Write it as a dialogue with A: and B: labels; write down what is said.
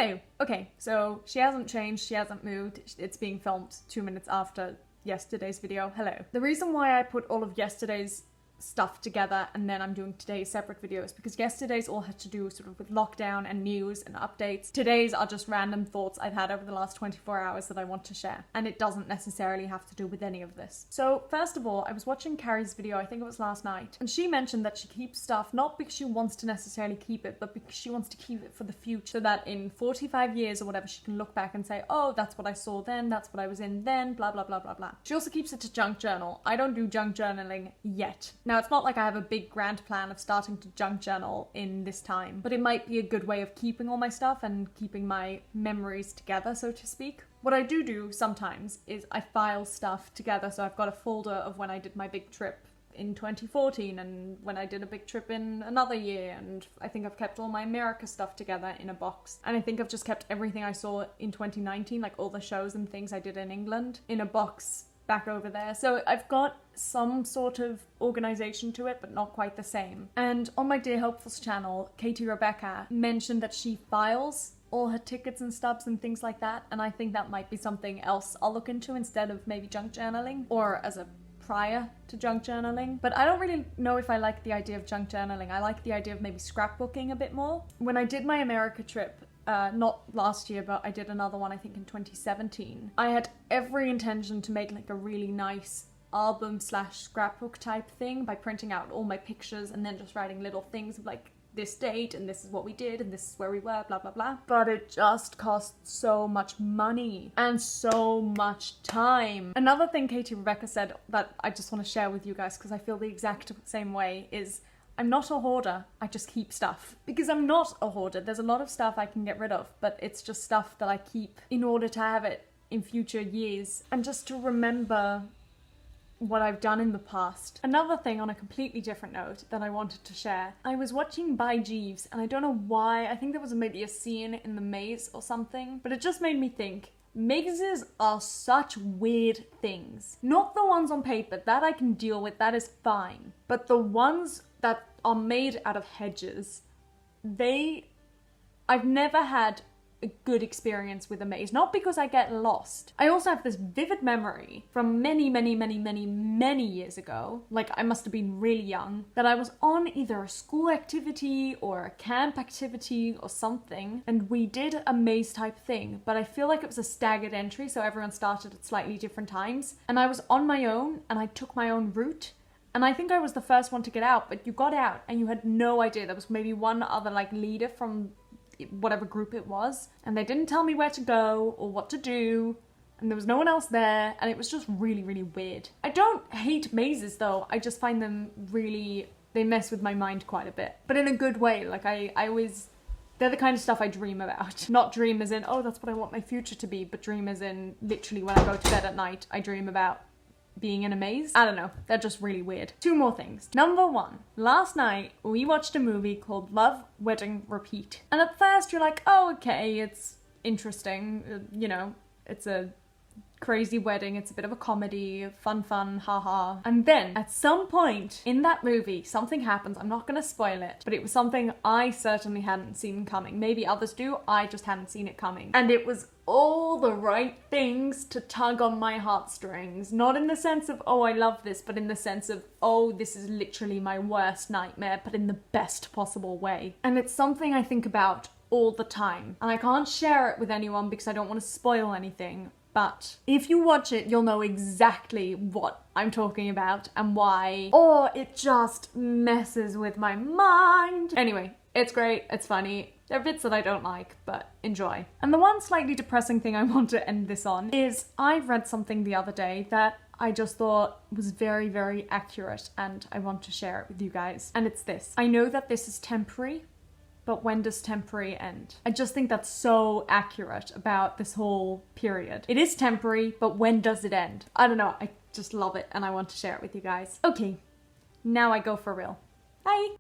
A: Hello. Okay, so she hasn't changed, she hasn't moved. It's being filmed 2 minutes after yesterday's video. Hello. The reason why I put all of yesterday's stuff together and then I'm doing today's separate videos because yesterday's all had to do sort of with lockdown and news and updates. Today's are just random thoughts I've had over the last 24 hours that I want to share, and it doesn't necessarily have to do with any of this. So first of all, I was watching Carrie's video, I think it was last night, and she mentioned that she keeps stuff not because she wants to necessarily keep it, but because she wants to keep it for the future, so that in 45 years or whatever she can look back and say, oh, that's what I saw then, that's what I was in then, blah blah blah blah blah. She also keeps it to junk journal. I don't do junk journaling yet. Now, it's not like I have a big grand plan of starting to junk journal in this time, but it might be a good way of keeping all my stuff and keeping my memories together, so to speak. What I do sometimes is I file stuff together, so I've got a folder of when I did my big trip in 2014 and when I did a big trip in another year, and I think I've kept all my America stuff together in a box, and I think I've just kept everything I saw in 2019, like all the shows and things I did in England, in a box back over there. So I've got some sort of organization to it, but not quite the same. And on my Dear Hopefuls channel, Katie Rebecca mentioned that she files all her tickets and stubs and things like that, and I think that might be something else I'll look into instead of maybe junk journaling, or as a prior to junk journaling. But I don't really know if I like the idea of junk journaling. I like the idea of maybe scrapbooking a bit more. When I did my America trip, not last year, but I did another one I think in 2017, I had every intention to make like a really nice album slash scrapbook type thing by printing out all my pictures and then just writing little things of like this date and this is what we did and this is where we were, blah blah blah. But it just cost so much money and so much time. Another thing Katie Rebecca said that I just want to share with you guys, because I feel the exact same way, is I'm not a hoarder, I just keep stuff. Because I'm not a hoarder, there's a lot of stuff I can get rid of, but it's just stuff that I keep in order to have it in future years and just to remember what I've done in the past. Another thing on a completely different note that I wanted to share, I was watching By Jeeves and I don't know why, I think there was maybe a scene in the maze or something, but it just made me think, mazes are such weird things. Not the ones on paper, that I can deal with, that is fine. But the ones that are made out of hedges, I've never had a good experience with a maze. Not because I get lost. I also have this vivid memory from many years ago, like I must have been really young, that I was on either a school activity or a camp activity or something, and we did a maze type thing, but I feel like it was a staggered entry, so everyone started at slightly different times, and I was on my own and I took my own route. And I think I was the first one to get out, but you got out and you had no idea. There was maybe one other like leader from whatever group it was, and they didn't tell me where to go or what to do, and there was no one else there, and it was just really weird. I don't hate mazes though, I just find them really, they mess with my mind quite a bit, but in a good way. Like I always, they're the kind of stuff I dream about. Not dream as in, oh that's what I want my future to be, but dream as in literally when I go to bed at night I dream about being in a maze. I don't know, they're just really weird. Two more things. Number one, last night we watched a movie called Love, Wedding, Repeat. And at first you're like, oh okay, it's interesting, you know, it's a crazy wedding, it's a bit of a comedy, fun, haha. And then at some point in that movie, something happens. I'm not gonna spoil it, but it was something I certainly hadn't seen coming. Maybe others do, I just hadn't seen it coming. And it was all the right things to tug on my heartstrings. Not in the sense of, oh, I love this, but in the sense of, oh, this is literally my worst nightmare, but in the best possible way. And it's something I think about all the time. And I can't share it with anyone because I don't want to spoil anything. But if you watch it, you'll know exactly what I'm talking about and why. Or it just messes with my mind. Anyway, it's great, it's funny. There are bits that I don't like, but enjoy. And the one slightly depressing thing I want to end this on is I read something the other day that I just thought was very accurate, and I want to share it with you guys. And it's this. I know that this is temporary, but when does temporary end? I just think that's so accurate about this whole period. It is temporary, but when does it end? I don't know, I just love it and I want to share it with you guys. Okay, now I go for real. Bye!